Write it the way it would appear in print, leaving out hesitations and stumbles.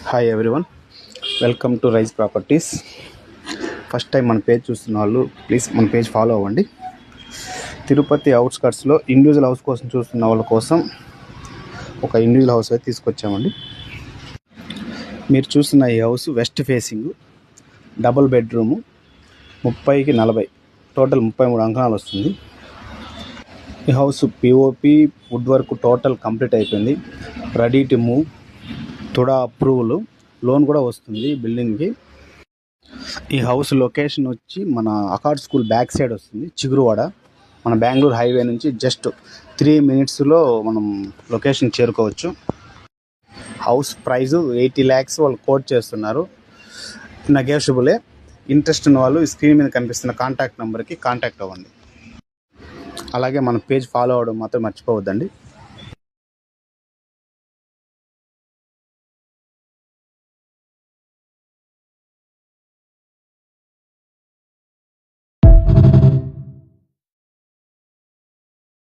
Hi everyone, welcome to rise properties. First time మన page చూస్తున్న వాళ్ళు ప్లీజ్ మన పేజ్ ఫాలో అవ్వండి. తిరుపతి అవుట్స్కట్స్లో ఇండివిజువల్ హౌస్ కోసం చూస్తున్న వాళ్ళ కోసం ఒక ఇండివిజువల్ హౌస్ అయితే తీసుకొచ్చామండి. మీరు చూస్తున్న ఈ house west facing, double bedroom, 30కి 40, టోటల్ 33 అంకణాలు వస్తుంది. ఈ house POP wood work total complete అయిపోయింది. Ready to move, TUDA approval, loan కూడా వస్తుంది బిల్డింగ్కి. ఈ హౌస్ లొకేషన్ వచ్చి మన అకార్డ్ స్కూల్ బ్యాక్ సైడ్ వస్తుంది, చిగురువాడ. మన బెంగళూరు హైవే నుంచి జస్ట్ 3 minutesలో మనం లొకేషన్ చేరుకోవచ్చు. హౌస్ ప్రైజు 80 lakhs వాళ్ళు కోట్ చేస్తున్నారు. నెగోషియబులే. ఇంట్రెస్ట్ ఉన్న వాళ్ళు స్క్రీన్ మీద కనిపిస్తున్న కాంటాక్ట్ నెంబర్కి కాంటాక్ట్ అవ్వండి. అలాగే మన పేజ్ ఫాలో అవ్వడం మాత్రం మర్చిపోవద్దండి.